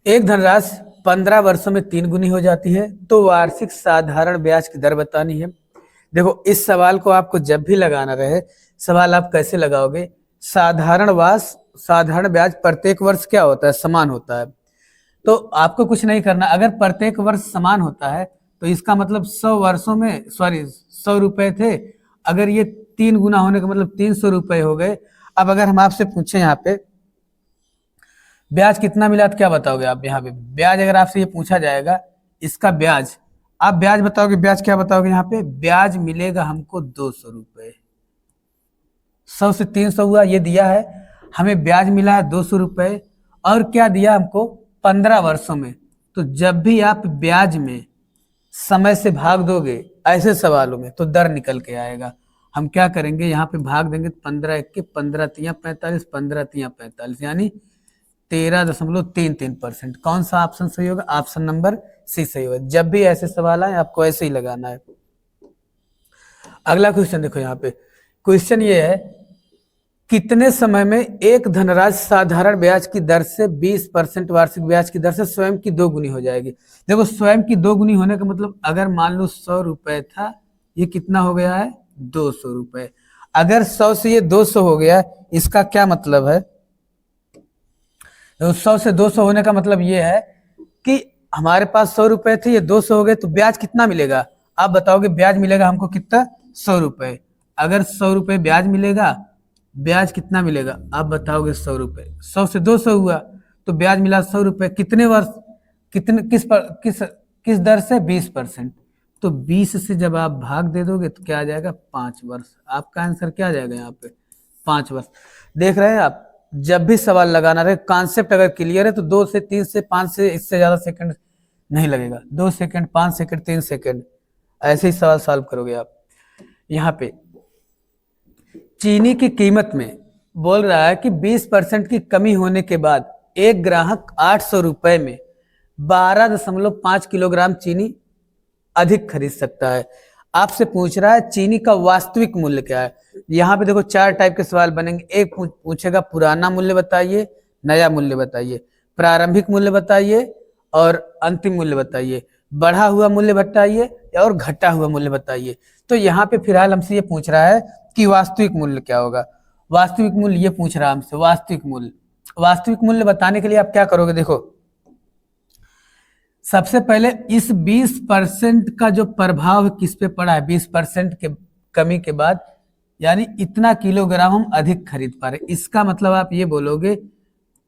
एक धनराशि 15 वर्षों में 3 गुनी हो जाती है, तो वार्षिक साधारण ब्याज की दर बतानी है। देखो, इस सवाल को आपको जब भी लगाना रहे, सवाल आप कैसे लगाओगे? साधारण ब्याज प्रत्येक वर्ष क्या होता है? समान होता है। तो आपको कुछ नहीं करना। अगर प्रत्येक वर्ष समान होता है तो इसका मतलब 100 वर्षों में 100 रुपए थे, अगर ये 3 गुना होने का मतलब 300 रुपए हो गए। अब अगर हम आपसे पूछें यहाँ पे ब्याज कितना मिला तो क्या बताओगे आप? यहाँ पे ब्याज अगर आपसे ये पूछा जाएगा, इसका ब्याज, आप ब्याज बताओगे, ब्याज क्या बताओगे? यहाँ पे ब्याज मिलेगा हमको 200 रुपए। 100 से 300 हुआ, ये दिया है हमें, ब्याज मिला है 200 रुपए। और क्या दिया हमको? 15 वर्षों में। तो जब भी आप ब्याज में समय से भाग दोगे ऐसे सवालों में, तो दर निकल के आएगा। हम क्या करेंगे, यहाँ पे भाग देंगे 15 1 15 3 45, 15 3 45, यानी 13.33%। कौन सा ऑप्शन सही होगा? ऑप्शन नंबर सी सही होगा। जब भी ऐसे सवाल आए आपको ऐसे ही लगाना है। अगला क्वेश्चन देखो, यहाँ पे क्वेश्चन ये है, कितने समय में एक धनराशि साधारण ब्याज की दर से 20% वार्षिक ब्याज की दर से स्वयं की 2 गुनी हो जाएगी? देखो, स्वयं की 2 गुनी होने का मतलब, अगर मान लो 100 रुपए था, ये कितना हो गया है? 200 रुपए। अगर 100 से ये 200 हो गया, इसका क्या मतलब है? 100 से 200 होने का मतलब ये है कि हमारे पास 100 रुपए थे, ये 200 हो गए, तो ब्याज कितना मिलेगा? आप बताओगे ब्याज मिलेगा हमको कितना? 100 रुपए। अगर 100 रुपए ब्याज मिलेगा, ब्याज कितना मिलेगा? आप बताओगे 100 रुपए। 100 से 200 हुआ तो ब्याज मिला 100 रुपए। कितने वर्ष, कितने, किस दर से? 20%। तो 20 से जब आप भाग दे दोगे तो क्या आ जाएगा? 5 वर्ष। आपका आंसर क्या आ जाएगा यहाँ पे? 5 वर्ष। देख रहे हैं आप, जब भी सवाल लगाना रहे, कॉन्सेप्ट अगर क्लियर है तो 2 से 3 से 5 से इससे ज्यादा सेकंड नहीं लगेगा। 2 सेकंड, 5 सेकंड, 3 सेकंड, ऐसे ही सवाल सॉल्व करोगे आप। यहाँ पे चीनी की कीमत में बोल रहा है कि 20% की कमी होने के बाद एक ग्राहक 800 रुपए में 12.5 किलोग्राम चीनी अधिक खरीद सकता है। आपसे पूछ रहा है चीनी का वास्तविक मूल्य क्या है। यहाँ पे देखो 4 टाइप के सवाल बनेंगे। एक पूछेगा पुराना मूल्य बताइए, नया मूल्य बताइए, प्रारंभिक मूल्य बताइए और अंतिम मूल्य बताइए, बढ़ा हुआ मूल्य बताइए और घटा हुआ मूल्य बताइए। तो यहाँ पे फिलहाल हमसे ये पूछ रहा है कि वास्तविक मूल्य क्या होगा। वास्तविक मूल्य ये पूछ रहा है हमसे, वास्तविक मूल्य। वास्तविक मूल्य बताने के लिए आप क्या करोगे? देखो, सबसे पहले इस 20% का जो प्रभाव किस पे पड़ा है, 20% के कमी के बाद, यानी इतना किलोग्राम हम अधिक खरीद पा रहे, इसका मतलब आप ये बोलोगे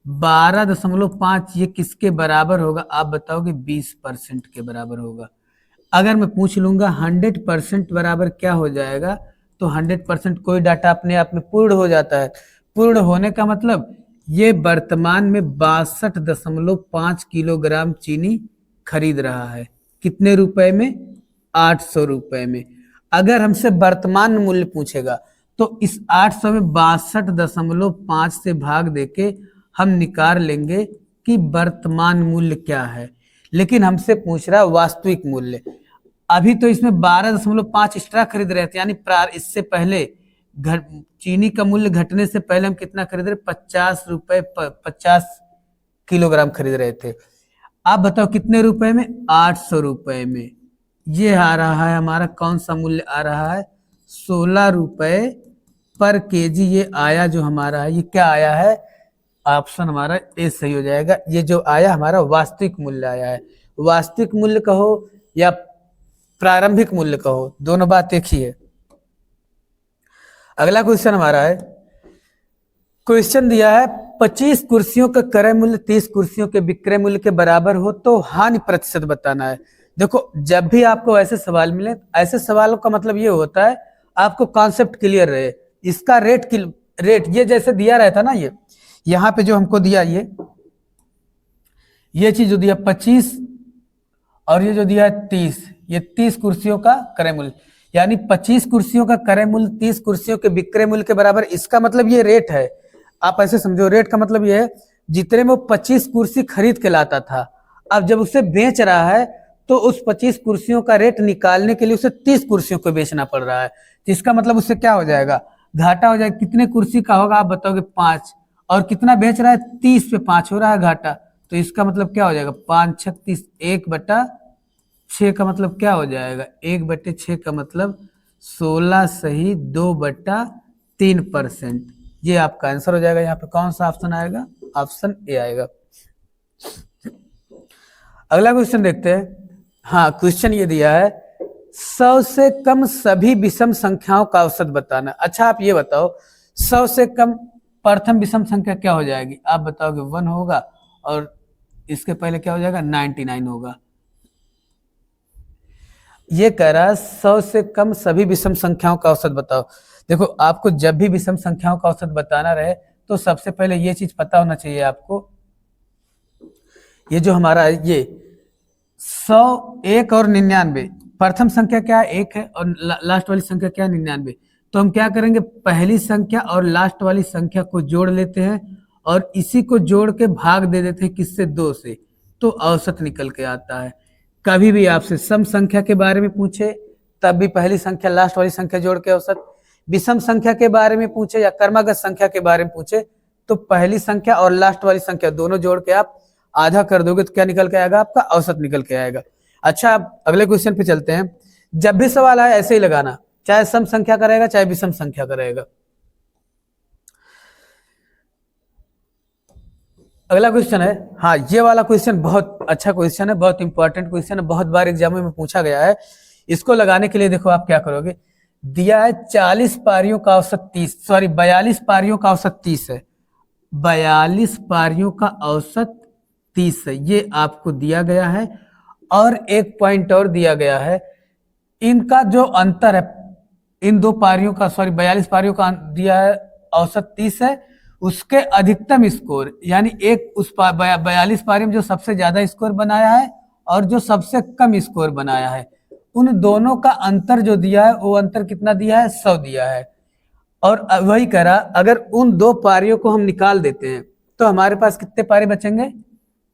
12.5 ये किसके बराबर होगा? आप बताओगे 20% के बराबर होगा। अगर मैं पूछ लूंगा 100% बराबर क्या हो जाएगा, तो 100% कोई डाटा अपने आप में पूर्ण हो जाता है। पूर्ण होने का मतलब ये वर्तमान में 62.5 किलोग्राम चीनी खरीद रहा है। कितने रुपए में? 800 रुपए में। अगर हमसे वर्तमान मूल्य पूछेगा तो इस 800 में 62.5 से भाग देके हम निकाल लेंगे कि वर्तमान मूल्य क्या है। लेकिन हमसे पूछ रहा है वास्तविक मूल्य। अभी तो इसमें 12.5 एक्स्ट्रा खरीद रहे थे, यानी इससे पहले चीनी का मूल्य घटने से पहले हम कितना खरीद रहे? 50 रुपए, 50 किलोग्राम खरीद रहे थे। आप बताओ कितने रुपए में? 800 रुपए में। ये आ रहा है हमारा, कौन सा मूल्य आ रहा है? 16 रुपए पर केजी ये आया जो हमारा है। ये क्या आया है? ऑप्शन हमारा ए सही हो जाएगा। ये जो आया हमारा वास्तविक मूल्य आया है। वास्तविक मूल्य कहो या प्रारंभिक मूल्य कहो, दोनों बात एक ही है। अगला क्वेश्चन हमारा है, क्वेश्चन दिया है 25 कुर्सियों का क्रय मूल्य 30 कुर्सियों के विक्रय मूल्य के बराबर हो तो हानि प्रतिशत बताना है। देखो, जब भी आपको ऐसे सवाल मिले, ऐसे सवालों का मतलब ये होता है आपको कॉन्सेप्ट क्लियर रहे। इसका रेट ये जैसे दिया रहता ना, ये यहाँ पे जो हमको दिया, ये चीज जो दिया 25 और ये जो दिया है 30, ये 30 कुर्सियों का क्रय मूल्य, यानी 25 कुर्सियों का क्रय मूल्य 30 कुर्सियों के विक्रय मूल्य के बराबर। इसका मतलब ये रेट है। आप ऐसे समझो, रेट का मतलब ये है जितने में वो 25 कुर्सी खरीद के लाता था, अब जब उसे बेच रहा है तो उस 25 कुर्सियों का रेट निकालने के लिए उसे 30 कुर्सियों को बेचना पड़ रहा है। तो इसका मतलब उससे क्या हो जाएगा? घाटा हो जाएगा। कितने कुर्सी का होगा? आप बताओगे 5, और कितना बेच रहा है? 30 पे 5 हो रहा है घाटा। तो इसका मतलब क्या हो जाएगा, 5 छक 30, 1/6 का मतलब क्या हो जाएगा, 1/6 का मतलब 16 सही 2/3%। ये आपका आंसर हो जाएगा। यहाँ पे कौन सा ऑप्शन आएगा, ऑप्शन ए आएगा। अगला क्वेश्चन देखते हैं। हाँ, क्वेश्चन ये दिया है 100 से कम सभी विषम संख्याओं का औसत बताना। अच्छा आप ये बताओ 100 से कम प्रथम विषम संख्या क्या हो जाएगी, आप बताओगे 1 होगा, और इसके पहले क्या हो जाएगा, 99 होगा। ये कह रहा है 100 से कम सभी विषम संख्याओं का औसत बताओ। देखो आपको जब भी विषम संख्याओं का औसत बताना रहे तो सबसे पहले ये चीज पता होना चाहिए आपको, ये जो हमारा ये 100, 1 और 99, प्रथम संख्या क्या है, 1 है, और लास्ट वाली संख्या क्या है, 99। तो हम क्या करेंगे, पहली संख्या और लास्ट वाली संख्या को जोड़ लेते हैं और इसी को जोड़ के भाग दे देते हैं किससे, 2 से, तो औसत निकल के आता है। कभी भी आपसे सम संख्या के बारे में पूछे तब भी पहली संख्या लास्ट वाली संख्या जोड़ के औसत, विषम संख्या के बारे में पूछे या क्रमागत संख्या के बारे में पूछे तो पहली संख्या और लास्ट वाली संख्या दोनों जोड़ के आप आधा कर दोगे तो क्या निकल के आएगा, आपका औसत निकल के आएगा। अच्छा आप अगले क्वेश्चन पे चलते हैं। जब भी सवाल आए ऐसे ही लगाना, चाहे सम संख्या का रहेगा चाहे विषम संख्या का रहेगा। अगला क्वेश्चन है, हाँ ये वाला क्वेश्चन बहुत अच्छा क्वेश्चन है, बहुत इंपॉर्टेंट क्वेश्चन है, बहुत बार एग्जाम में पूछा गया है। इसको लगाने के लिए देखो आप क्या करोगे, दिया है 40 पारियों का औसत 42 पारियों का औसत 30 है, 42 पारियों का औसत 30 है, ये आपको दिया गया है। और एक पॉइंट और दिया गया है, इनका जो अंतर है, इन दो पारियों का 42 पारियों का दिया है औसत 30 है, उसके अधिकतम स्कोर यानी एक उस 42 पारी में जो सबसे ज्यादा स्कोर बनाया है और जो सबसे कम स्कोर बनाया है, उन दोनों का अंतर जो दिया है वो अंतर कितना दिया है, 100 दिया है। और वही करा, अगर उन दो पारियों को हम निकाल देते हैं तो हमारे पास कितने पारी बचेंगे,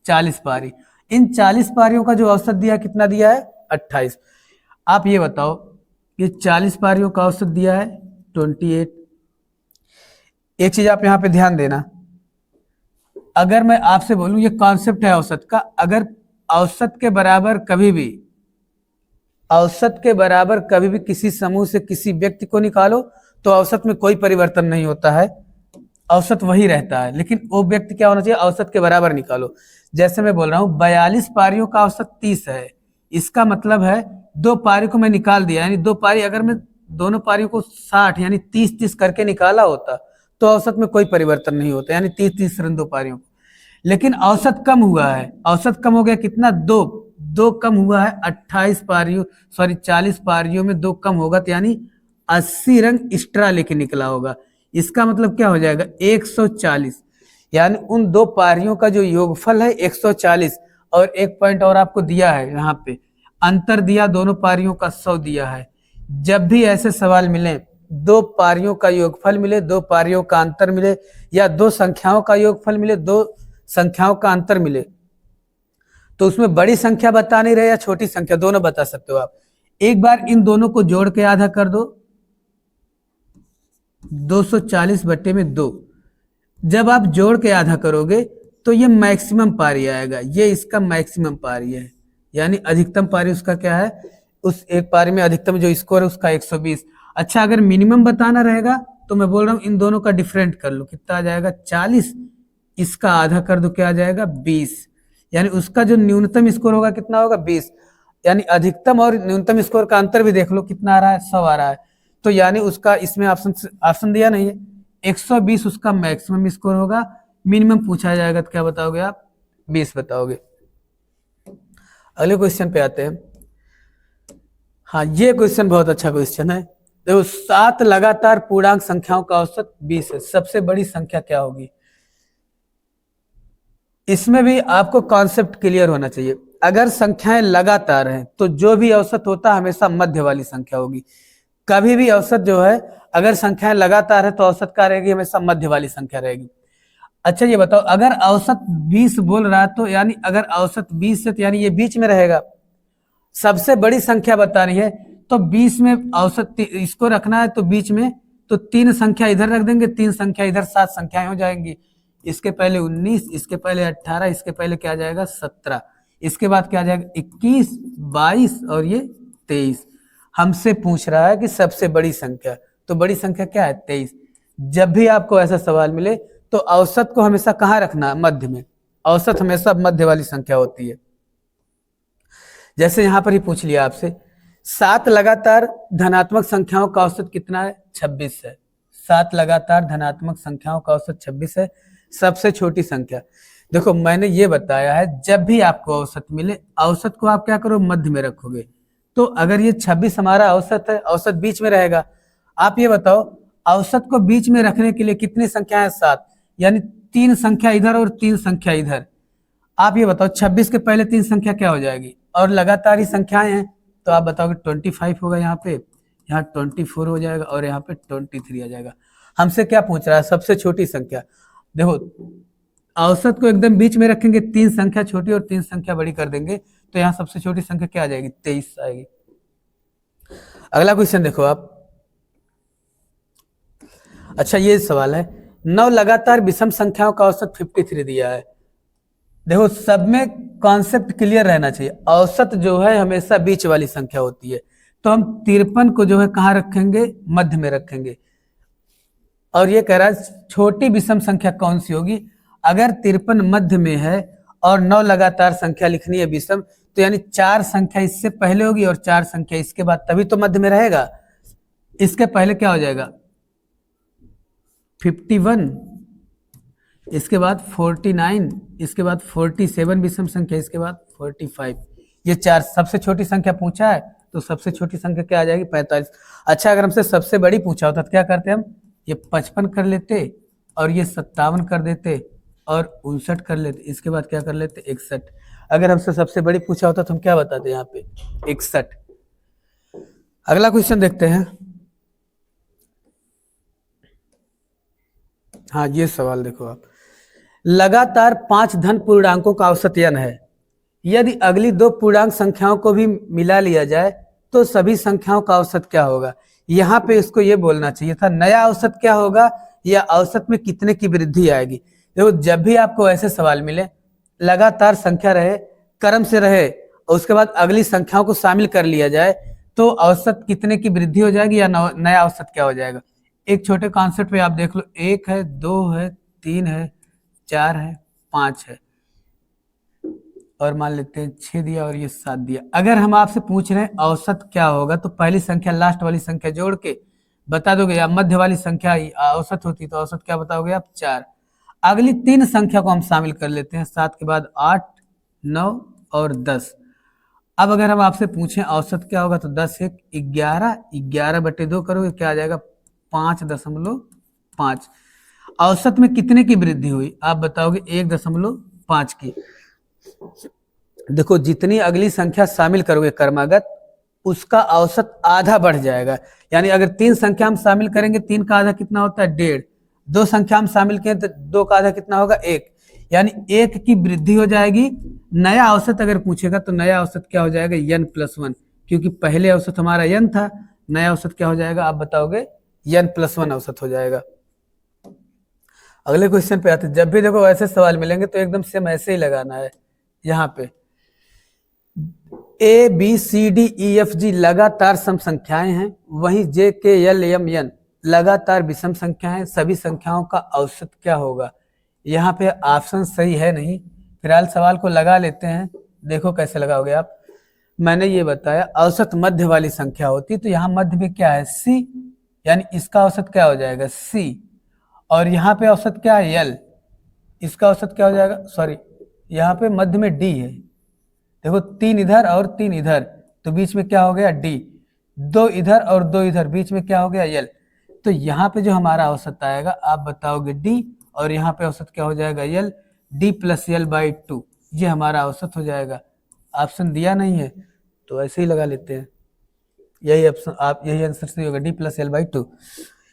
40 पारी। इन 40 पारियों का जो औसत दिया कितना दिया है, 28। आप ये बताओ, ये 40 पारियों का औसत दिया है 28। एक चीज आप यहां पे ध्यान देना, अगर मैं आपसे बोलूं ये कॉन्सेप्ट है औसत का, अगर औसत के बराबर कभी भी, औसत के बराबर कभी भी किसी समूह से किसी व्यक्ति को निकालो तो औसत में कोई परिवर्तन नहीं होता है, औसत वही रहता है, लेकिन वो व्यक्ति क्या होना चाहिए, औसत के बराबर निकालो। जैसे मैं बोल रहा हूं 42 पारियों का औसत 30 है, इसका मतलब है दो पारी को मैं निकाल दिया, यानी दो पारी अगर मैं दोनों पारियों को 60 यानी 30-30 करके निकाला होता तो औसत में कोई परिवर्तन नहीं होता, यानी 30-30 रन दो पारियों को। लेकिन औसत कम हुआ है, औसत कम हो गया कितना, दो कम हुआ है 28 पारियों 40 पारियों में दो कम होगा, तो यानी 80 रन एक्स्ट्रा लेके निकला होगा। इसका मतलब क्या हो जाएगा, 140, यानी उन दो पारियों का जो योगफल है 140, और एक पॉइंट और आपको दिया है यहाँ पे, अंतर दिया दोनों पारियों का 100 दिया है। जब भी ऐसे सवाल मिले, दो पारियों का योगफल मिले, दो पारियों का अंतर मिले, या दो संख्याओं का योगफल मिले, दो संख्याओं का अंतर मिले, तो उसमें बड़ी संख्या बतानी रहे या छोटी संख्या, दोनों बता सकते हो आप। एक बार इन दोनों को जोड़ के आधा कर दो, 240/2। जब आप जोड़ के आधा करोगे तो ये मैक्सिमम पारी आएगा, ये इसका मैक्सिमम पारी है, यानी अधिकतम पारी उसका क्या है, उस एक पारी में अधिकतम जो स्कोर है उसका 120। अच्छा अगर मिनिमम बताना रहेगा तो मैं बोल रहा हूं इन दोनों का डिफरेंट कर लो, कितना आ जाएगा 40, इसका आधा कर दो क्या आ जाएगा 20, यानी उसका जो न्यूनतम स्कोर होगा कितना होगा 20, यानी अधिकतम और न्यूनतम स्कोर का अंतर भी देख लो कितना आ रहा है, 100 आ रहा है। तो यानी उसका इसमें ऑप्शन दिया नहीं है, 120 उसका मैक्सिमम स्कोर होगा, मिनिमम पूछा जाएगा तो क्या बताओगे आप, 20 बताओगे। अगले क्वेश्चन पे आते हैं। हाँ ये क्वेश्चन बहुत अच्छा क्वेश्चन है। देखो 7 लगातार पूर्णांक संख्याओं का औसत 20 है, सबसे बड़ी संख्या क्या होगी। इसमें भी आपको कॉन्सेप्ट क्लियर होना चाहिए, अगर संख्याएं लगातार हैं तो जो भी औसत होता है हमेशा मध्य वाली संख्या होगी। कभी भी औसत जो है, अगर संख्याएं लगातार है तो औसत क्या रहेगी, हमेशा मध्य वाली संख्या रहेगी। अच्छा ये बताओ, अगर औसत 20 बोल रहा है तो यानी अगर औसत 20 है तो यानी ये बीच में रहेगा। सबसे बड़ी संख्या बतानी है तो 20 में औसत इसको रखना है तो बीच में, तो 3 संख्या इधर रख देंगे, 3 संख्या इधर, 7 संख्याएं हो जाएंगी। इसके पहले 19, इसके पहले 18, इसके पहले क्या आ जाएगा 17, इसके बाद क्या आ जाएगा 21, 22 और ये 23। हमसे पूछ रहा है कि सबसे बड़ी संख्या, तो बड़ी संख्या क्या है 23। जब भी आपको ऐसा सवाल मिले तो औसत को हमेशा कहाँ रखना, मध्य में। औसत हमेशा मध्य वाली संख्या होती है। जैसे यहां पर ही पूछ लिया आपसे 7 लगातार धनात्मक संख्याओं का औसत कितना है, 26 है। 7 लगातार धनात्मक संख्याओं का औसत 26 है, सबसे छोटी संख्या। देखो मैंने ये बताया है, जब भी आपको औसत मिले, औसत को आप क्या करो, मध्य में रखोगे। तो अगर ये 26 हमारा औसत है, औसत बीच में रहेगा। आप ये बताओ औसत को बीच में रखने के लिए कितनी संख्या है, 7, यानी 3 संख्या इधर और 3 संख्या इधर। आप ये बताओ 26 के पहले 3 संख्या क्या हो जाएगी, और लगातार ही संख्याएं हैं, तो आप बताओगे 25 होगा, यहाँ पे, यहाँ 24 हो जाएगा, और यहाँ पे 23 आ जाएगा। हमसे क्या पूछ रहा है, सबसे छोटी संख्या। देखो औसत को एकदम बीच में रखेंगे, 3 संख्या छोटी और 3 संख्या बड़ी कर देंगे, तो यहाँ सबसे छोटी संख्या क्या आ जाएगी, 23 आएगी। अगला क्वेश्चन देखो आप। अच्छा ये सवाल है, 9 लगातार विषम संख्याओं का औसत 53 दिया है। देखो सब में कॉन्सेप्ट क्लियर रहना चाहिए, औसत जो है हमेशा बीच वाली संख्या होती है, तो हम 53 को जो है कहाँ रखेंगे, मध्य में रखेंगे। और ये कह रहा है छोटी विषम संख्या कौन सी होगी, अगर 53 मध्य में है और 9 लगातार संख्या लिखनी है विषम, तो यानी 4 संख्या इससे पहले होगी और 4 संख्या इसके बाद, तभी तो मध्य में रहेगा। इसके पहले क्या हो जाएगा 51, इसके बाद 49, इसके बाद 47 विषम संख्या, इसके बाद 45। ये 4 सबसे छोटी संख्या पूछा है, तो सबसे छोटी संख्या क्या आ जाएगी 45। अच्छा अगर हमसे सबसे बड़ी पूछा होता तो क्या करते हम, ये 55 कर लेते और ये 57 कर देते और 59 कर लेते, इसके बाद क्या कर लेते 61। अगर हमसे सबसे बड़ी पूछा होता तो हम क्या बताते यहाँ पे 61। अगला क्वेश्चन देखते हैं। हाँ ये सवाल देखो आप, लगातार 5 धन पूर्णांकों का औसत n है। यदि अगली 2 पूर्णांक संख्याओं को भी मिला लिया जाए तो सभी संख्याओं का औसत क्या होगा। यहाँ पे इसको ये बोलना चाहिए था नया औसत क्या होगा, या औसत में कितने की वृद्धि आएगी। देखो जब भी आपको ऐसे सवाल मिले, लगातार संख्या रहे, क्रम से रहे, और उसके बाद अगली संख्याओं को शामिल कर लिया जाए, तो औसत कितने की वृद्धि हो जाएगी या नया औसत क्या हो जाएगा। एक छोटे कॉन्सेप्ट पे आप देख लो, 1 है, 2 है, 3 है, 4 है, 5 है, और मान लेते हैं 6 दिया और ये 7 दिया। अगर हम आपसे पूछ रहे हैं औसत क्या होगा, तो पहली संख्या लास्ट वाली संख्या जोड़ के बता दोगे, या मध्य वाली संख्या औसत होती तो औसत क्या बताओगे आप 4। अगली 3 संख्या को हम शामिल कर लेते हैं, 7 के बाद 8, 9 और 10। अब अगर हम आपसे पूछें औसत क्या होगा, तो 10 1 11, 11/2 करोगे क्या आ जाएगा 5.5। औसत में कितने की वृद्धि हुई, आप बताओगे 1.5 की। देखो जितनी अगली संख्या शामिल करोगे क्रमागत, उसका औसत आधा बढ़ जाएगा। यानी अगर 3 संख्या हम शामिल करेंगे, 3 का आधा कितना होता है 1.5, 2 संख्या हम शामिल करें तो 2 का आधा कितना होगा 1, यानी 1 की वृद्धि हो जाएगी। नया औसत अगर पूछेगा तो नया औसत क्या हो जाएगा n+1, क्योंकि पहले औसत हमारा n था, नया औसत क्या हो जाएगा आप बताओगे n+1 औसत हो जाएगा। अगले क्वेश्चन पे आते हैं। जब भी देखो ऐसे सवाल मिलेंगे तो एकदम सेम ऐसे ही लगाना है। यहाँ पे A B C D E F G लगातार सम संख्याएं हैं, वहीं J K L M N लगातार विषम संख्याएं, सभी संख्याओं का औसत क्या होगा। यहाँ पे ऑप्शन सही है नहीं, फिलहाल सवाल को लगा लेते हैं, देखो कैसे लगाओगे आप। मैंने ये बताया औसत मध्य वाली संख्या होती, तो यहाँ मध्य में क्या है C, यानी इसका औसत क्या हो जाएगा C, और यहाँ पे औसत क्या है L, इसका औसत क्या हो जाएगा, सॉरी यहाँ पे मध्य में D है। देखो 3 इधर और 3 इधर, तो बीच में क्या हो गया D, 2 इधर और 2 इधर, बीच में क्या हो गया L। तो यहाँ पे जो हमारा औसत आएगा आप बताओगे D, और यहाँ पे औसत क्या हो जाएगा L, D+L/2, ये हमारा औसत हो जाएगा। ऑप्शन दिया नहीं है तो ऐसे ही लगा लेते हैं, यही ऑप्शन, आप यही आंसर सही होगा D+L/2।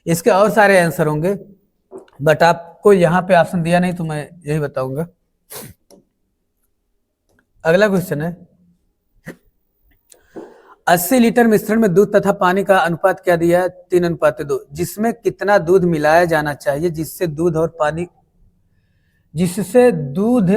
इसके और सारे आंसर होंगे, बट आपको यहाँ पे ऑप्शन दिया नहीं तो मैं यही बताऊंगा। अगला क्वेश्चन है 80 लीटर मिश्रण में दूध तथा पानी का अनुपात क्या दिया है, 3:2, जिसमें कितना दूध मिलाया जाना चाहिए जिससे दूध और पानी जिससे दूध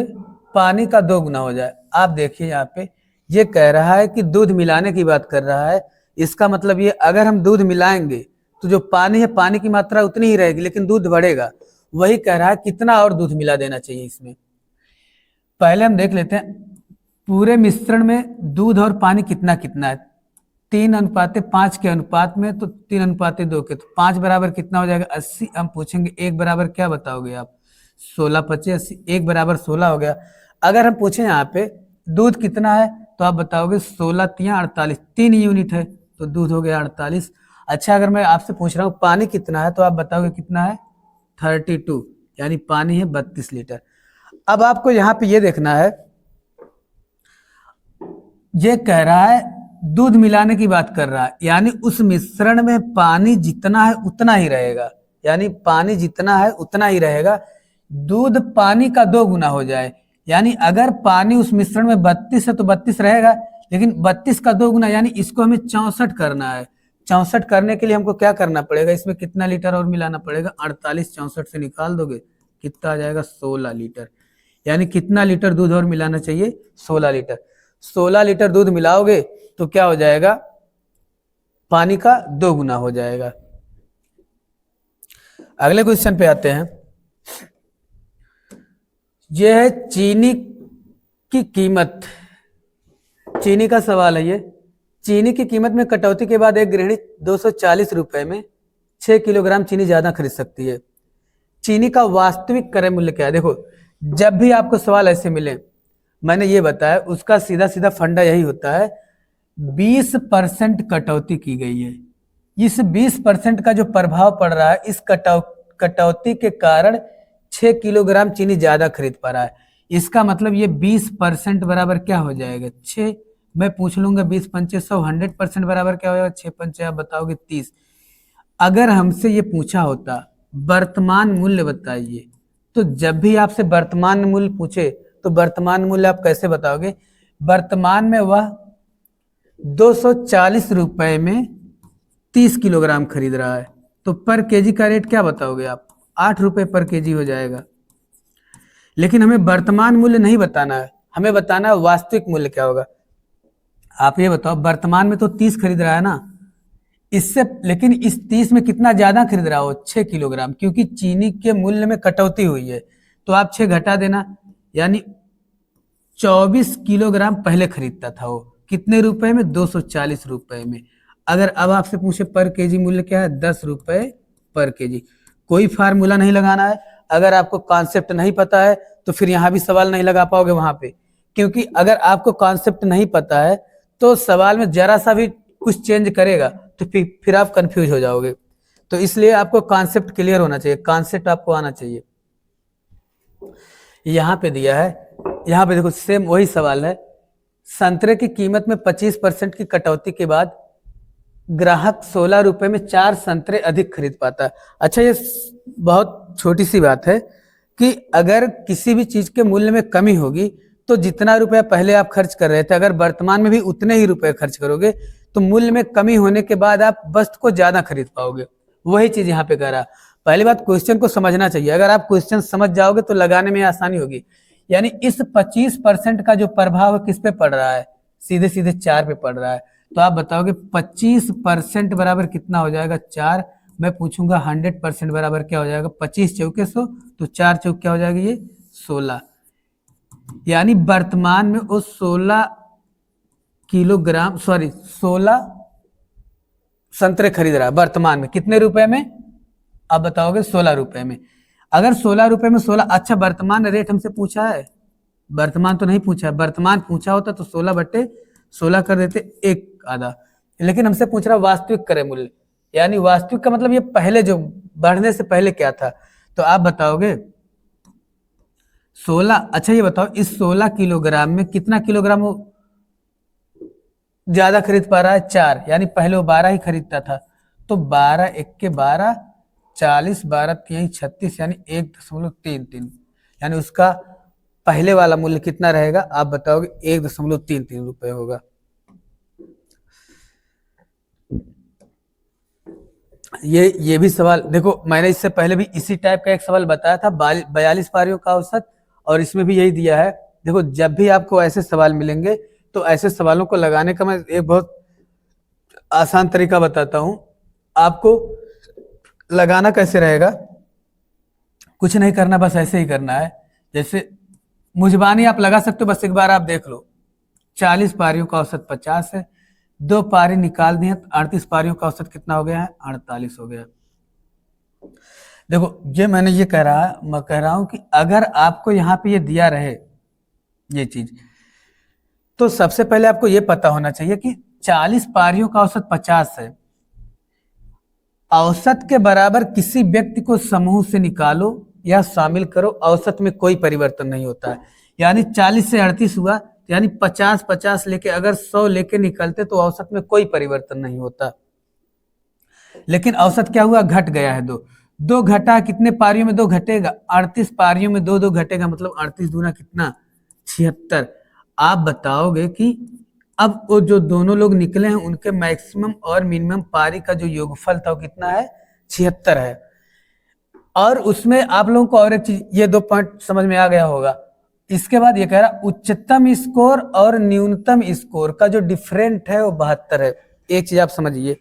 पानी का 2 गुना हो जाए। आप देखिए यहाँ पे ये कह रहा है कि दूध मिलाने की बात कर रहा है। इसका मतलब ये अगर हम दूध मिलाएंगे तो जो पानी है पानी की मात्रा उतनी ही रहेगी लेकिन दूध बढ़ेगा। वही कह रहा है कितना और दूध मिला देना चाहिए इसमें। पहले हम देख लेते हैं पूरे मिश्रण में दूध और पानी कितना कितना है। 3:5 के अनुपात में, तो 3:2 के, तो 5 बराबर कितना हो जाएगा 80। हम पूछेंगे 1 बराबर क्या बताओगे आप, 16 25 80, 1 बराबर 16 हो गया। अगर हम पूछे यहाँ पे दूध कितना है तो आप बताओगे 16 3 48, 3 यूनिट है तो दूध हो गया 48। अच्छा अगर मैं आपसे पूछ रहा हूँ पानी कितना है तो आप बताओगे कितना है 32, यानी पानी है 32 लीटर। अब आपको यहाँ पे ये देखना है, ये कह रहा है दूध मिलाने की बात कर रहा है, यानी उस मिश्रण में पानी जितना है उतना ही रहेगा, यानी पानी जितना है उतना ही रहेगा। दूध पानी का 2 गुना हो जाए, यानी अगर पानी उस मिश्रण में 32 है तो 32 रहेगा, लेकिन 32 का 2 गुना, यानी इसको हमें 64 करना है। 64 करने के लिए हमको क्या करना पड़ेगा, इसमें कितना लीटर और मिलाना पड़ेगा, 48 64 से निकाल दोगे कितना आ जाएगा 16 लीटर। यानी कितना लीटर दूध और मिलाना चाहिए 16 लीटर। 16 लीटर दूध मिलाओगे तो क्या हो जाएगा, पानी का 2 गुना हो जाएगा। अगले क्वेश्चन पे आते हैं। यह है चीनी की कीमत, चीनी का सवाल है ये। चीनी की कीमत में कटौती के बाद एक गृहिणी 240 रुपए में 6 किलोग्राम चीनी ज्यादा खरीद सकती है। चीनी का वास्तविक क्रय मूल्य क्या है। देखो जब भी आपको सवाल ऐसे मिले, मैंने ये बताया उसका सीधा सीधा फंडा यही होता है, 20% कटौती की गई है। इस 20% का जो प्रभाव पड़ रहा है, इस कटौती के कारण 6 किलोग्राम चीनी ज्यादा खरीद पा रहा है। इसका मतलब ये 20% बराबर क्या हो जाएगा 6। मैं पूछ लूंगा 20 पंचे 100, 100% बराबर क्या हो जाएगा 6 पंचे आप बताओगे 30। अगर हमसे ये पूछा होता वर्तमान मूल्य बताइए, तो जब भी आपसे वर्तमान मूल्य पूछे तो वर्तमान मूल्य आप कैसे बताओगे। वर्तमान में वह 240 रुपए में 30 किलोग्राम खरीद रहा है, तो पर केजी का रेट क्या बताओगे आप, 8 रुपए पर केजी हो जाएगा। लेकिन हमें वर्तमान मूल्य नहीं बताना है, हमें बताना है वास्तविक मूल्य क्या होगा। आप ये बताओ वर्तमान में तो 30 खरीद रहा है ना, इससे, लेकिन इस 30 में कितना ज्यादा खरीद रहा हो 6 किलोग्राम, क्योंकि चीनी के मूल्य में कटौती हुई है तो आप 6 घटा देना, यानी 24 किलोग्राम पहले खरीदता था वो कितने रुपए में 240 रुपए में। अगर अब आपसे पूछे पर केजी मूल्य क्या है 10 रुपए पर केजी। कोई फार्मूला नहीं लगाना है। अगर आपको कॉन्सेप्ट नहीं पता है तो फिर यहाँ भी सवाल नहीं लगा पाओगे वहां पे, क्योंकि अगर आपको कॉन्सेप्ट नहीं पता है तो सवाल में जरा सा भी कुछ चेंज करेगा तो फिर आप कंफ्यूज हो जाओगे। तो इसलिए आपको कॉन्सेप्ट क्लियर होना चाहिए, कॉन्सेप्ट आपको आना चाहिए। यहाँ पे दिया है, यहाँ पे देखो सेम वही सवाल है। संतरे की कीमत में 25% की कटौती के बाद ग्राहक 16 रुपए में 4 संतरे अधिक खरीद पाता है। अच्छा ये बहुत छोटी सी बात है कि अगर किसी भी चीज के मूल्य में कमी होगी तो जितना रुपया पहले आप खर्च कर रहे थे अगर वर्तमान में भी उतने ही रुपए खर्च करोगे तो मूल्य में कमी होने के बाद आप वस्तु को ज्यादा खरीद पाओगे। वही चीज यहाँ पे कह रहा। पहली बात क्वेश्चन को समझना चाहिए, अगर आप क्वेश्चन समझ जाओगे तो लगाने में आसानी होगी। यानी इस 25% का जो प्रभाव किस पे पड़ रहा है, सीधे सीधे 4 पे पड़ रहा है। तो आप बताओगे 25% बराबर कितना हो जाएगा 4। मैं पूछूंगा 100% बराबर क्या हो जाएगा 25 चौके 100, तो 4 चौक क्या हो जाएगा ये 16। यानी वर्तमान में वो 16 किलोग्राम 16 संतरे खरीद रहा है वर्तमान में, कितने रुपए में आप बताओगे 16 रुपए में। अगर 16 रुपए में 16, अच्छा वर्तमान रेट हमसे पूछा है, वर्तमान तो नहीं पूछा है। वर्तमान पूछा होता तो 16/16 कर देते, एक आधा। लेकिन हमसे पूछ रहा वास्तविक क्रय मूल्य, यानी वास्तविक का मतलब ये पहले जो बढ़ने से पहले क्या था। तो आप बताओगे 16। अच्छा ये बताओ इस 16 किलोग्राम में कितना किलोग्राम वो ज्यादा खरीद पा रहा है 4, यानी पहले वो 12 ही खरीदता था। तो 12 1 के 12 40, 12 3 36, यानी 1.33, यानी उसका पहले वाला मूल्य कितना रहेगा आप बताओगे 1.33 रुपए होगा। ये भी सवाल देखो, मैंने इससे पहले भी इसी टाइप का एक सवाल बताया था, 42 पारियों का औसत, और इसमें भी यही दिया है। देखो, जब भी आपको ऐसे सवाल मिलेंगे तो ऐसे सवालों को लगाने का मैं एक बहुत आसान तरीका बताता हूं आपको। लगाना कैसे रहेगा, कुछ नहीं करना, बस ऐसे ही करना है। जैसे मुजबानी आप लगा सकते हो, बस एक बार आप देख लो। 40 पारियों का औसत 50 है, 2 पारी निकाल दिए तो 38 पारियों का औसत कितना हो गया है, 48 हो गया। देखो, ये मैंने ये मैं कह रहा हूं कि अगर आपको यहाँ पे ये दिया रहे ये चीज, तो सबसे पहले आपको ये पता होना चाहिए कि 40 पारियों का औसत 50 है। औसत के बराबर किसी व्यक्ति को समूह से निकालो या शामिल करो, औसत में कोई परिवर्तन नहीं होता है। यानी 40 से 38 हुआ, यानी 50-50 लेके अगर 100 लेके निकलते तो औसत में कोई परिवर्तन नहीं होता। लेकिन औसत क्या हुआ, घट गया है। दो घटा, कितने पारियों में 2 घटेगा, 38 पारियों में 2 घटेगा, मतलब 38 दूना कितना, 76। आप बताओगे कि अब वो जो दोनों लोग निकले हैं उनके मैक्सिमम और मिनिमम पारी का जो योगफल था वो कितना है, 76 है। और उसमें आप लोगों को और एक चीज, ये 2 पॉइंट समझ में आ गया होगा। इसके बाद ये कह रहा उच्चतम स्कोर और न्यूनतम स्कोर का जो डिफरेंट है वो 72 है। एक चीज आप समझिए,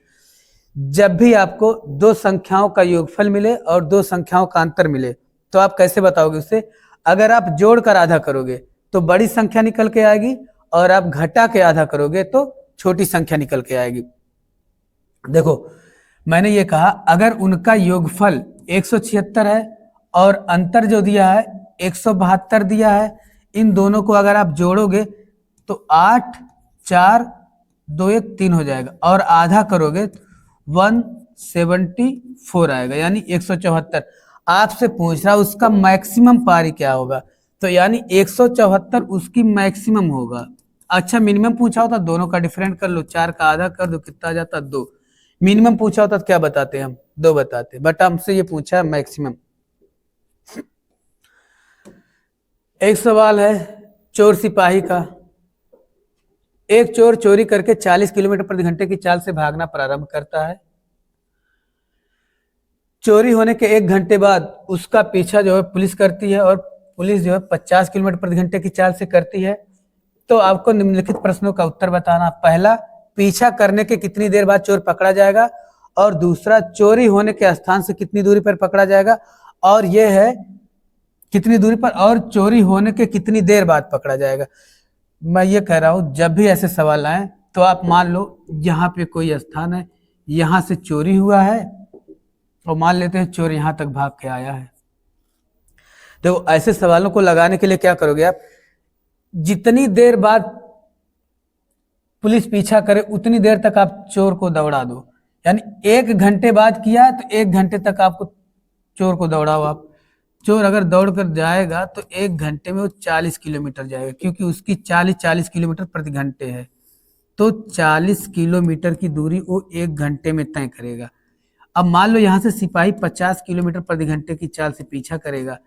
जब भी आपको 2 संख्याओं का योगफल मिले और 2 संख्याओं का अंतर मिले तो आप कैसे बताओगे उससे, अगर आप जोड़कर आधा करोगे तो बड़ी संख्या निकल के आएगी, और आप घटा के आधा करोगे तो छोटी संख्या निकल के आएगी। देखो, मैंने ये कहा अगर उनका योगफल 176 है और अंतर जो दिया है 172 दिया है, इन दोनों को अगर आप जोड़ोगे तो 8 4 2 1 3 हो जाएगा, और आधा करोगे 174 आएगा, यानी 174। आपसे पूछ रहा उसका मैक्सिमम पारी क्या होगा, तो यानी 174 उसकी मैक्सिमम होगा। अच्छा, मिनिमम पूछा होता दोनों का डिफरेंट कर लो, 4 का आधा कर दो, कितना आ जाता, 2। मिनिमम पूछा होता तो क्या बताते हम, 2 बताते, बट हमसे ये पूछा है मैक्सिमम। एक सवाल है चोर सिपाही का। एक चोर चोरी करके 40 किलोमीटर प्रति घंटे की चाल से भागना प्रारंभ करता है। चोरी होने के 1 घंटे बाद उसका पीछा जो है पुलिस करती है, और पुलिस जो है 50 किलोमीटर प्रति घंटे की चाल से करती है। तो आपको निम्नलिखित प्रश्नों का उत्तर बताना। पहला, पीछा करने के कितनी देर बाद चोर पकड़ा जाएगा, और दूसरा, चोरी होने के स्थान से कितनी दूरी पर पकड़ा जाएगा, और यह है कितनी दूरी पर, और चोरी होने के कितनी देर बाद पकड़ा जाएगा। मैं ये कह रहा हूं जब भी ऐसे सवाल आए तो आप मान लो यहाँ पे कोई स्थान है, यहाँ से चोरी हुआ है, और मान लेते हैं चोर यहां तक भाग के आया है। देखो, ऐसे सवालों को लगाने के लिए क्या करोगे आप, जितनी देर बाद पुलिस पीछा करे उतनी देर तक आप चोर को दौड़ा दो। यानी 1 घंटे बाद किया तो 1 घंटे तक आपको चोर को दौड़ाओ आप। चोर अगर दौड़ कर जाएगा तो 1 घंटे में वो 40 किलोमीटर जाएगा, क्योंकि उसकी 40 किलोमीटर प्रति घंटे है, तो 40 किलोमीटर की दूरी वो 1 घंटे में तय करेगा। अब मान लो यहाँ से सिपाही 50 किलोमीटर प्रति घंटे की चाल से पीछा करेगा।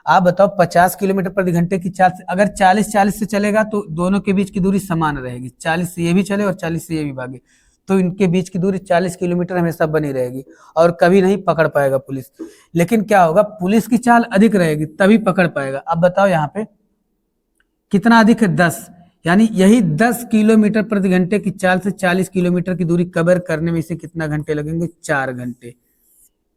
आप बताओ 50 किलोमीटर प्रति घंटे की चाल से अगर 40 से चलेगा तो दोनों के बीच की दूरी समान रहेगी। 40 से ये भी चले और 40 से ये भी भागे, तो इनके बीच की दूरी 40 किलोमीटर हमेशा बनी रहेगी, और कभी नहीं पकड़ पाएगा पुलिस। लेकिन क्या होगा, पुलिस की चाल अधिक रहेगी तभी पकड़ पाएगा। अब बताओ यहाँ पे कितना अधिक है, 10, यानी यही 10 किलोमीटर प्रति घंटे की चाल से 40 किलोमीटर की दूरी कवर करने में इसे कितना घंटे लगेंगे, 4 घंटे।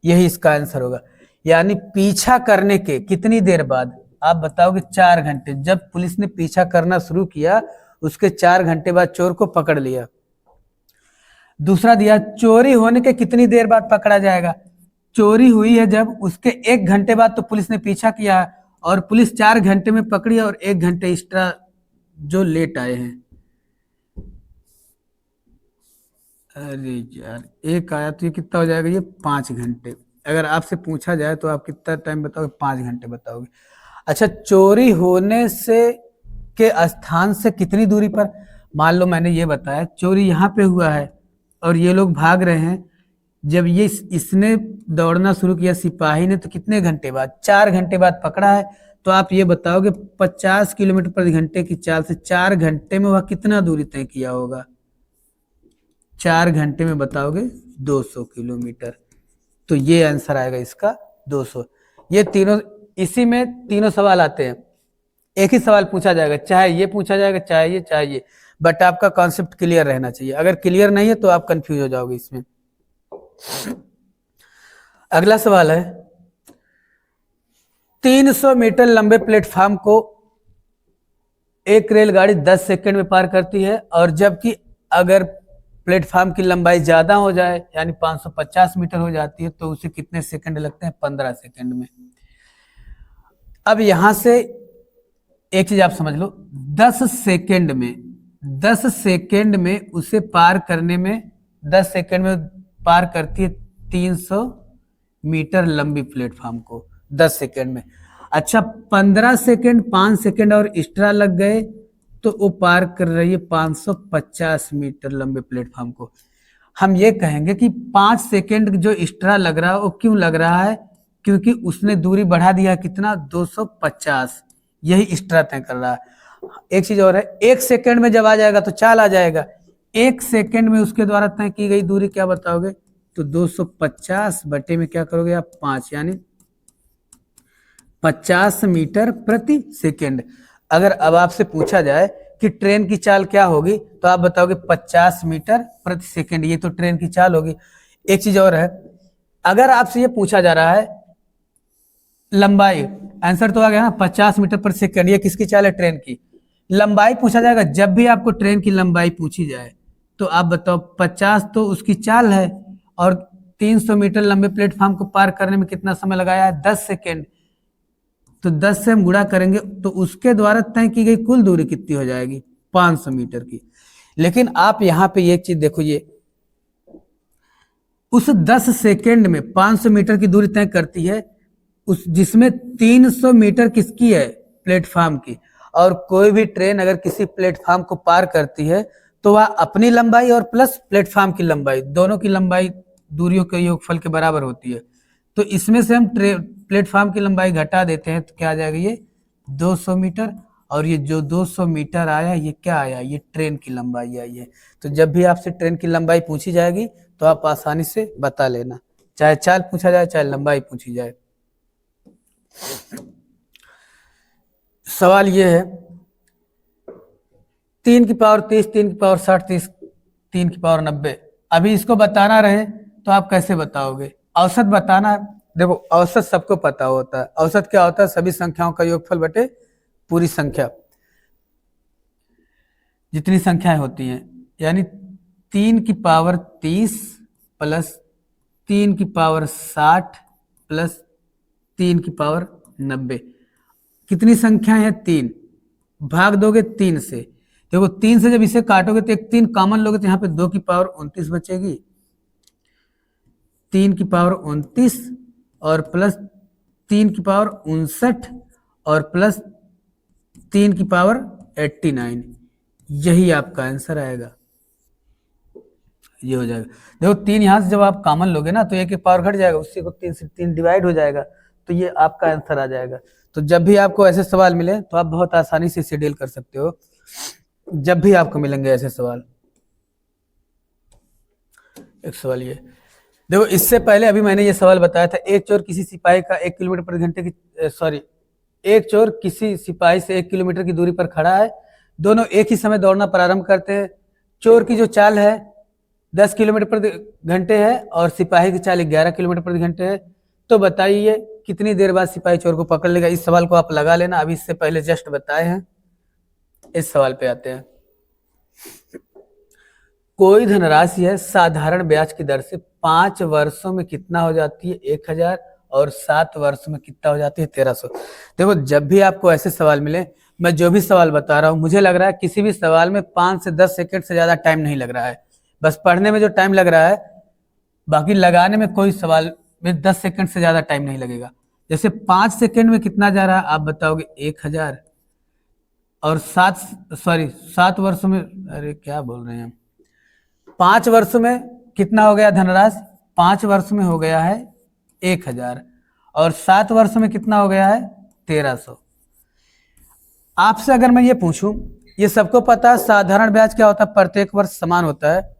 यही इसका आंसर होगा। यानी पीछा करने के कितनी देर बाद, आप बताओगे 4 घंटे। जब पुलिस ने पीछा करना शुरू किया उसके 4 घंटे बाद चोर को पकड़ लिया। दूसरा दिया, चोरी होने के कितनी देर बाद पकड़ा जाएगा। चोरी हुई है जब, उसके 1 घंटे बाद तो पुलिस ने पीछा किया, और पुलिस 4 घंटे में पकड़ी, और 1 घंटे एक्स्ट्रा जो लेट आए हैं। अरे यार, 1 आया तो ये कितना हो जाएगा, ये 5 घंटे। अगर आपसे पूछा जाए तो आप कितना टाइम बताओगे, 5 घंटे बताओगे। अच्छा, चोरी होने से के स्थान से कितनी दूरी पर, मान लो मैंने ये बताया चोरी यहाँ पे हुआ है और ये लोग भाग रहे हैं। जब ये इसने दौड़ना शुरू किया सिपाही ने, तो कितने घंटे बाद, 4 घंटे बाद पकड़ा है। तो आप ये बताओगे 50 किलोमीटर प्रति घंटे की चाल से 4 घंटे में वह कितना दूरी तय किया होगा। 4 घंटे में बताओगे 200 किलोमीटर। तो ये आंसर आएगा इसका 200। ये तीनों, इसी में तीनों सवाल आते हैं, एक ही सवाल पूछा जाएगा, चाहे ये पूछा जाएगा, चाहे ये, बट आपका कॉन्सेप्ट क्लियर रहना चाहिए। अगर क्लियर नहीं है तो आप कंफ्यूज हो जाओगे इसमें। अगला सवाल है, 300 मीटर लंबे प्लेटफॉर्म को एक रेलगाड़ी 10 सेकंड में पार करती है, और जबकि अगर प्लेटफॉर्म की लंबाई ज्यादा हो जाए यानी 550 मीटर हो जाती है तो उसे कितने सेकंड लगते हैं? 15 सेकंड में। अब यहां से एक चीज आप समझ लो, 10 सेकंड में उसे पार करने में, 10 सेकंड में पार करती है 300 मीटर लंबी प्लेटफॉर्म को 10 सेकंड में। अच्छा, 15 सेकंड, 5 सेकंड और एक्स्ट्रा लग गए तो वो पार कर रही है 550 मीटर लंबे प्लेटफॉर्म को। हम ये कहेंगे कि 5 सेकंड जो एक्स्ट्रा लग रहा है वो क्यों लग रहा है? क्योंकि उसने दूरी बढ़ा दिया, कितना? 250, यही एक्स्ट्रा तय कर रहा है। एक चीज और है, 1 सेकंड में जब आ जाएगा तो चाल आ जाएगा, 1 सेकंड में उसके द्वारा तय की गई दूरी क्या बताओगे? तो 250 बटे में क्या करोगे आप? 5, यानी 50 मीटर प्रति सेकंड। अगर अब आपसे पूछा जाए कि ट्रेन की चाल क्या होगी तो आप बताओगे 50 मीटर प्रति सेकंड, ये तो ट्रेन की चाल होगी। एक चीज और है, अगर आपसे ये पूछा जा रहा है लंबाई, आंसर तो आ गया ना 50 मीटर प्रति सेकंड, ये किसकी चाल है? ट्रेन की। लंबाई पूछा जाएगा, जब भी आपको ट्रेन की लंबाई पूछी जाए तो आप बताओ 50 तो उसकी चाल है, और 300 मीटर लंबे प्लेटफॉर्म को पार करने में कितना समय लगाया है? 10 सेकंड। तो 10 से हम गुणा करेंगे तो उसके द्वारा तय की गई कुल दूरी कितनी हो जाएगी? 500 मीटर की। लेकिन आप यहां पे एक चीज देखो, ये उस 10 सेकंड में 500 मीटर की दूरी तय करती है, उस जिसमें 300 मीटर किसकी है? प्लेटफॉर्म की। और कोई भी ट्रेन अगर किसी प्लेटफॉर्म को पार करती है तो वह अपनी लंबाई और प्लस प्लेटफॉर्म की लंबाई, दोनों की लंबाई दूरियों के योगफल के बराबर होती है। तो इसमें से हम प्लेटफॉर्म की लंबाई घटा देते हैं तो क्या आ जाएगा? ये 200 मीटर, और ये जो 200 मीटर आया ये क्या आया? ये ट्रेन की लंबाई आई है। तो जब भी आपसे ट्रेन की लंबाई पूछी जाएगी तो आप आसानी से बता लेना, चाहे चाल पूछा जाए चाहे लंबाई पूछी जाए। सवाल ये है, 3 की पावर 30, 3 की पावर 60, 3 की पावर 90। अभी इसको बताना रहे तो आप कैसे बताओगे? औसत बताना है। देखो, औसत सबको पता होता है, औसत क्या होता है? सभी संख्याओं का योगफल बटे पूरी संख्या, जितनी संख्याएं होती हैं, यानी 3 की पावर 30 प्लस 3 की पावर 60 प्लस 3 की पावर 90। कितनी संख्याएं हैं? 3। भाग दोगे 3 से, देखो 3 से जब इसे काटोगे तो एक 3 कॉमन लोगे तो यहाँ पे 2 की पावर 29 बचेगी, 3 की पावर 29 और प्लस 3 की पावर 59 और प्लस 3 की पावर 89, यही आपका आंसर आएगा। ये हो जाएगा। देखो 3 यहां से जब आप कॉमन लोगे ना तो 1 की पावर घट जाएगा, उससे को 3 से 3 डिवाइड हो जाएगा, तो ये आपका आंसर आ जाएगा। तो जब भी आपको ऐसे सवाल मिले तो आप बहुत आसानी से इसे डील कर सकते हो, जब भी आपको मिलेंगे ऐसे सवाल। एक सवाल ये देखो, इससे पहले अभी मैंने ये सवाल बताया था, एक चोर किसी सिपाही का 1 किलोमीटर प्रति घंटे की एक चोर किसी सिपाही से 1 किलोमीटर की दूरी पर खड़ा है, दोनों एक ही समय दौड़ना प्रारंभ करते हैं। चोर की जो चाल है 10 किलोमीटर प्रति घंटे है और सिपाही की चाल 11 किलोमीटर प्रति घंटे है, तो बताइए कितनी देर बाद सिपाही चोर को पकड़ लेगा? इस सवाल को आप लगा लेना, अभी इससे पहले जस्ट बताए हैं। इस सवाल पे आते हैं। कोई धनराशि है साधारण ब्याज की दर से 5 वर्षों में कितना हो जाती है? 1000, और 7 वर्षों में कितना हो जाती है? 1300। देखो, जब भी आपको ऐसे सवाल मिले, मैं जो भी सवाल बता रहा हूं, मुझे लग रहा है किसी भी सवाल में 5 से 10 सेकंड से ज्यादा टाइम नहीं लग रहा है, बस पढ़ने में जो टाइम लग रहा है, बाकी लगाने में कोई सवाल में 10 सेकंड से ज्यादा टाइम नहीं लगेगा। जैसे 5 सेकंड में कितना जा रहा है आप बताओगे? 1000, और 7 वर्षों में, अरे क्या बोल रहे हैं हम, 5 वर्षों में कितना हो गया धनराशि? 5 वर्षों में हो गया है 1000, और 7 वर्षों में कितना हो गया है? 1300। आपसे अगर मैं ये पूछूं, ये सबको पता है साधारण ब्याज क्या होता है? प्रत्येक वर्ष समान होता है।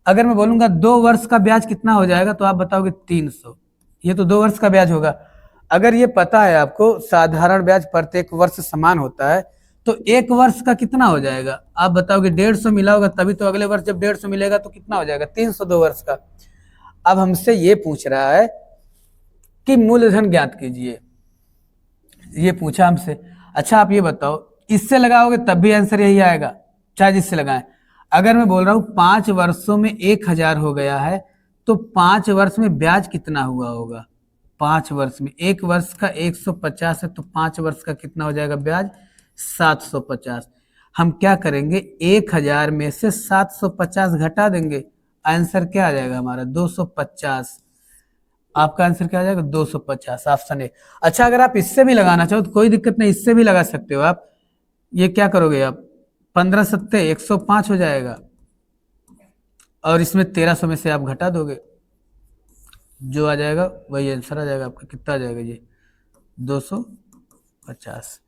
अगर मैं बोलूंगा 2 वर्ष का ब्याज कितना हो जाएगा तो आप बताओगे 300। ये तो 2 वर्ष का ब्याज होगा। अगर ये पता है आपको साधारण ब्याज प्रत्येक वर्ष समान होता है, तो 1 वर्ष का कितना हो जाएगा? आप बताओगे 150 मिला होगा, तभी तो अगले वर्ष जब 150 मिलेगा तो कितना हो जाएगा? 302 वर्ष का। अब हमसे ये पूछ रहा है कि मूलधन ज्ञात कीजिए, ये पूछा हमसे। अच्छा आप ये बताओ, इससे लगाओगे तब भी आंसर यही आएगा, चाहे जिससे लगाएं। अगर मैं बोल रहा हूं 5 वर्षों में 1000 हो गया है, तो 5 वर्ष में ब्याज कितना हुआ होगा? 5 वर्ष में, 1 वर्ष का 150 है, तो 5 वर्ष का कितना हो जाएगा ब्याज? 750। हम क्या करेंगे, 1000 में से 750 घटा देंगे, आंसर क्या आ जाएगा हमारा? 250। आपका आंसर क्या आ जाएगा? 250, ऑप्शन ए। अच्छा अगर आप इससे भी लगाना चाहो तो कोई दिक्कत नहीं, इससे भी लगा सकते हो आप। ये क्या करोगे आप, 15 सत्ते 105 हो जाएगा, और इसमें 1300 में से आप घटा दोगे, जो आ जाएगा वही आंसर आ जाएगा आपका। कितना आ जाएगा ये? 250।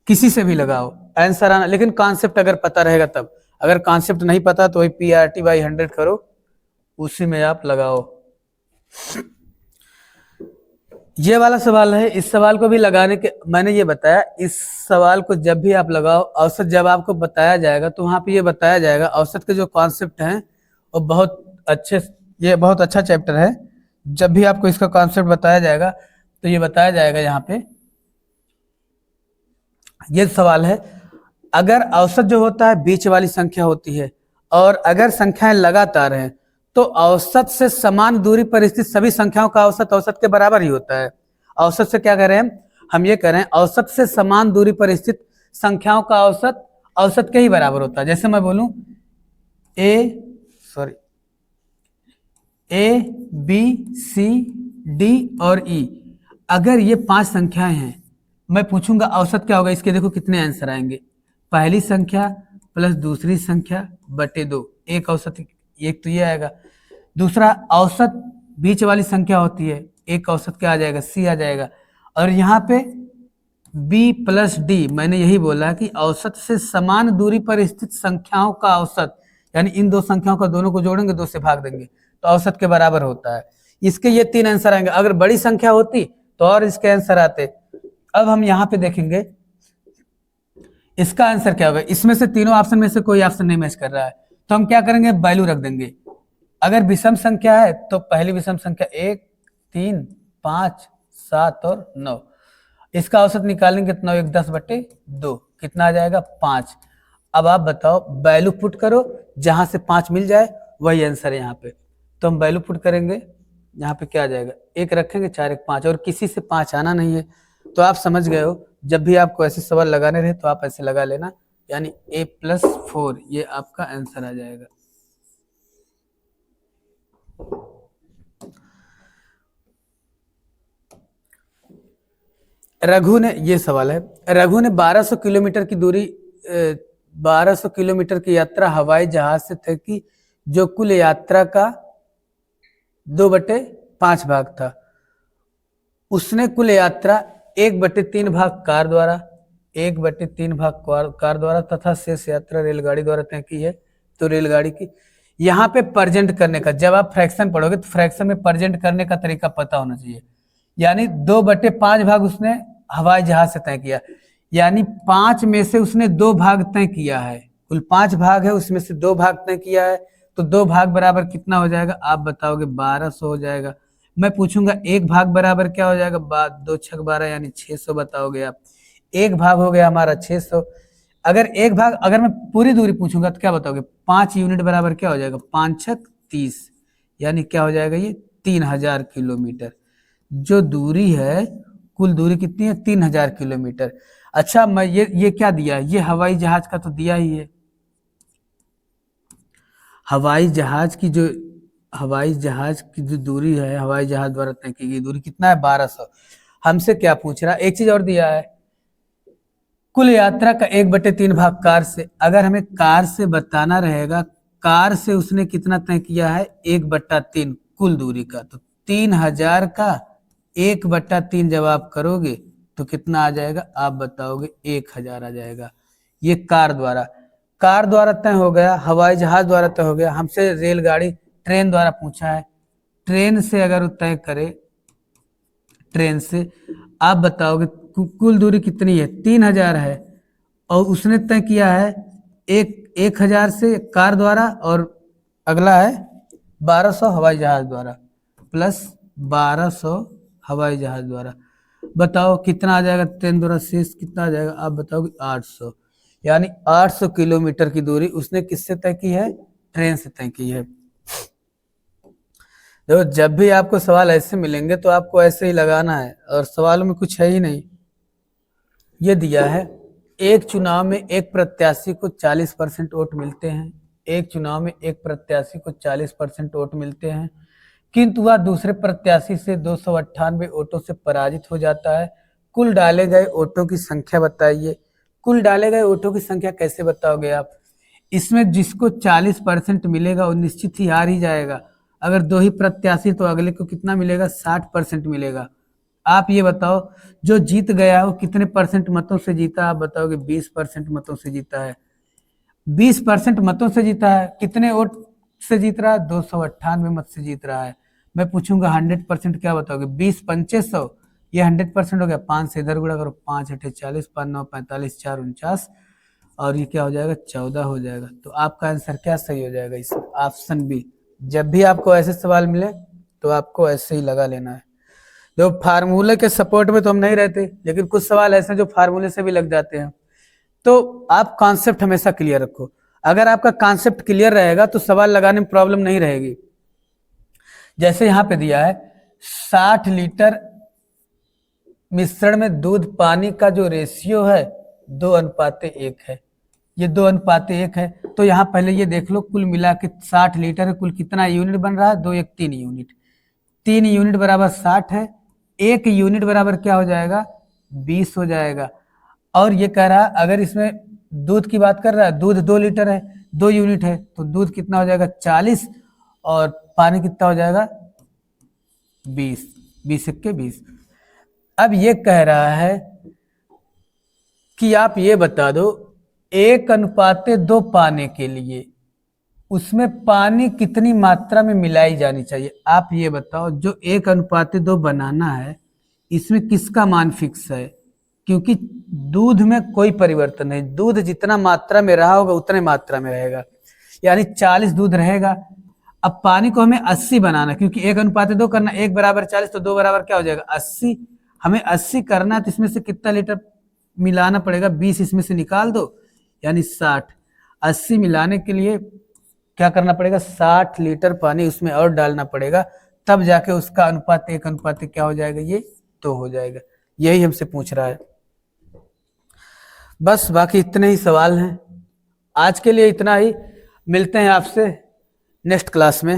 किसी से भी लगाओ आंसर आना, लेकिन कॉन्सेप्ट अगर पता रहेगा तब। अगर कॉन्सेप्ट नहीं पता तो वही PRT/100 करो, उसी में आप लगाओ। ये वाला सवाल है, इस सवाल को भी लगाने के मैंने ये बताया, इस सवाल को जब भी आप लगाओ, औसत जब आपको बताया जाएगा तो वहां पे ये बताया जाएगा औसत के जो कॉन्सेप्ट हैं वो बहुत अच्छे, ये बहुत अच्छा चैप्टर है। जब भी आपको इसका कॉन्सेप्ट बताया जाएगा तो ये बताया जाएगा यहाँ पे। ये सवाल है, अगर औसत जो होता है बीच वाली संख्या होती है, और अगर संख्याएं लगातार हैं तो औसत से समान दूरी पर स्थित सभी संख्याओं का औसत औसत के बराबर ही होता है। औसत से क्या करें हम ये करें, औसत से समान दूरी पर स्थित संख्याओं का औसत औसत के ही बराबर होता है। जैसे मैं बोलूं A B C D और E, अगर ये 5 संख्याएं हैं, मैं पूछूंगा औसत क्या होगा इसके। देखो कितने आंसर आएंगे, पहली संख्या प्लस दूसरी संख्या बटे 2, एक औसत, एक तो ये आएगा। दूसरा औसत बीच वाली संख्या होती है, एक औसत क्या आ जाएगा? C आ जाएगा। और यहाँ पे B प्लस D, मैंने यही बोला कि औसत से समान दूरी पर स्थित संख्याओं का औसत, यानी इन 2 संख्याओं का दोनों को जोड़ेंगे, 2 से भाग देंगे तो औसत के बराबर होता है। इसके ये 3 आंसर आएंगे। अगर बड़ी संख्या होती तो और इसके आंसर आते। अब हम यहाँ पे देखेंगे इसका आंसर क्या होगा। इसमें से तीनों ऑप्शन में से कोई ऑप्शन नहीं मैच कर रहा है, तो हम क्या करेंगे, वैल्यू रख देंगे। अगर विषम संख्या है तो पहली विषम संख्या 1, 3, 5, 7 और 9, इसका औसत निकालेंगे तो 9 1 10 बटे 2, कितना आ जाएगा? 5। अब आप बताओ, वैल्यू पुट करो, जहां से 5 मिल जाए वही आंसर है यहाँ पे। तो हम वैल्यू पुट करेंगे, यहाँ पे क्या आ जाएगा? 1 रखेंगे, 4 1 5, और किसी से 5 आना नहीं है। तो आप समझ गए हो, जब भी आपको ऐसे सवाल लगाने रहे तो आप ऐसे लगा लेना, यानी A + 4 ये आपका आंसर आ जाएगा। रघु ने, ये सवाल है, रघु ने 1200 किलोमीटर की दूरी 1200 किलोमीटर की यात्रा हवाई जहाज से तय की, जो कुल यात्रा का 2/5 भाग था। उसने कुल यात्रा 1/3 भाग कार द्वारा, 1/3 भाग कार द्वारा तथा शेष यात्रा रेलगाड़ी द्वारा तय की है। तो रेलगाड़ी की, यहाँ पे प्रेजेंट करने का, जब आप फ्रैक्शन पढ़ोगे तो फ्रैक्शन में प्रेजेंट करने का तरीका पता होना चाहिए। यानी 2/5 भाग उसने हवाई जहाज से तय किया, यानी 5 में से उसने 2 भाग तय किया है। कुल 5 भाग है, उसमें से 2 भाग तय किया है, तो 2 भाग बराबर कितना हो जाएगा? आप बताओगे 1200 हो जाएगा। मैं पूछूंगा 1 भाग बराबर क्या हो जाएगा? 2 6 12 यानी 600 बताओगे आप। 1 भाग हो गया हमारा 600। अगर 1 भाग, अगर मैं पूरी दूरी पूछूंगा तो क्या बताओगे? 5 यूनिट बराबर क्या हो जाएगा? 5 6 30, यानी क्या हो जाएगा? ये 3000 किलोमीटर। जो दूरी है, कुल दूरी कितनी है? 3000 किलोमीटर। अच्छा मैं ये क्या दिया? ये हवाई जहाज का तो दिया ही है। हवाई जहाज की जो दूरी है, हवाई जहाज द्वारा तय की गई दूरी कितना है? 1200। हमसे क्या पूछ रहा है? एक चीज और दिया है, कुल यात्रा का 1/3 भाग कार से। अगर हमें कार से बताना रहेगा, कार से उसने कितना तय किया है? 1/3 कुल दूरी का, तो 3000 का 1/3 जब आप करोगे तो कितना आ जाएगा? आप बताओगे 1000 आ जाएगा। ये कार द्वारा तय हो गया, हवाई जहाज द्वारा तय हो गया। हमसे रेलगाड़ी ट्रेन द्वारा पूछा है, ट्रेन से अगर तय करे ट्रेन से। आप बताओगे कुल दूरी कितनी है, 3000 है, और उसने तय किया है 1000 से कार द्वारा, और अगला है 1200 हवाई जहाज द्वारा, प्लस 1200 हवाई जहाज द्वारा। बताओ कितना आ जाएगा ट्रेन द्वारा, शेष कितना आ जाएगा, आप बताओगे 800। यानी 800 किलोमीटर की दूरी उसने किससे तय की है, ट्रेन से तय की है। देखो जब भी आपको सवाल ऐसे मिलेंगे तो आपको ऐसे ही लगाना है, और सवालों में कुछ है ही नहीं। ये दिया है, एक चुनाव में एक प्रत्याशी को 40% वोट मिलते हैं, एक चुनाव में एक प्रत्याशी को 40% वोट मिलते हैं, किंतु वह दूसरे प्रत्याशी से 298 वोटों से पराजित हो जाता है। कुल डाले गए वोटों की संख्या बताइए। कुल डाले गए वोटों की संख्या कैसे बताओगे आप, इसमें जिसको 40% मिलेगा वो निश्चित ही हार ही जाएगा। अगर दो ही प्रत्याशी तो अगले को कितना मिलेगा, 60% मिलेगा। आप ये बताओ जो जीत गया वो कितने परसेंट मतों से जीता, आप बताओगे 20% मतों से जीता है। 20% मतों से जीता है, कितने वोट से जीत रहा है, 298 मत से जीत रहा है। मैं पूछूंगा 100% क्या बताओगे, 20 पंचे 100, ये 100% हो गया। 5 से इधर गुणा करो, 5 8 40, 5 9 45, 4 49, और ये क्या हो जाएगा, 14 हो जाएगा। तो आपका आंसर क्या सही हो जाएगा इसमें, ऑप्शन बी। जब भी आपको ऐसे सवाल मिले तो आपको ऐसे ही लगा लेना है। जो फार्मूले के सपोर्ट में तो हम नहीं रहते, लेकिन कुछ सवाल ऐसे जो फार्मूले से भी लग जाते हैं। तो आप कॉन्सेप्ट हमेशा क्लियर रखो। अगर आपका कॉन्सेप्ट क्लियर रहेगा तो सवाल लगाने में प्रॉब्लम नहीं रहेगी। जैसे यहां पे दिया है 60 लीटर मिश्रण में दूध पानी का जो रेशियो है 2:1 है। ये 2:1 है। तो यहाँ पहले ये देख लो, कुल मिला के 60 लीटर है, कुल कितना यूनिट बन रहा है, 2 1 3 यूनिट। 3 यूनिट बराबर 60 है, 1 यूनिट बराबर क्या हो जाएगा, 20 हो जाएगा। और ये कह रहा है अगर इसमें दूध की बात कर रहा है, दूध 2 लीटर है, 2 यूनिट है, तो दूध कितना हो जाएगा 40, और पानी कितना हो जाएगा 20, 20 1 20। अब ये कह रहा है कि आप ये बता दो 1:2 पाने के लिए उसमें पानी कितनी मात्रा में मिलाई जानी चाहिए। आप ये बताओ जो 1:2 बनाना है इसमें किसका मान फिक्स है, क्योंकि दूध में कोई परिवर्तन नहीं, दूध जितना मात्रा में रहा होगा उतने मात्रा में रहेगा, यानी 40 दूध रहेगा। अब पानी को हमें 80 बनाना, क्योंकि 1:2 करना, 1 बराबर 40 तो 2 बराबर क्या हो जाएगा 80। हमें 80 करना है तो इसमें से कितना लीटर मिलाना पड़ेगा, 20 इसमें से निकाल दो, यानी 60। 80 मिलाने के लिए क्या करना पड़ेगा, 60 लीटर पानी उसमें और डालना पड़ेगा, तब जाके उसका अनुपात 1:1 क्या हो जाएगा, ये 2 हो जाएगा। यही हमसे पूछ रहा है। बस बाकी इतने ही सवाल हैं। आज के लिए इतना ही, मिलते हैं आपसे नेक्स्ट क्लास में।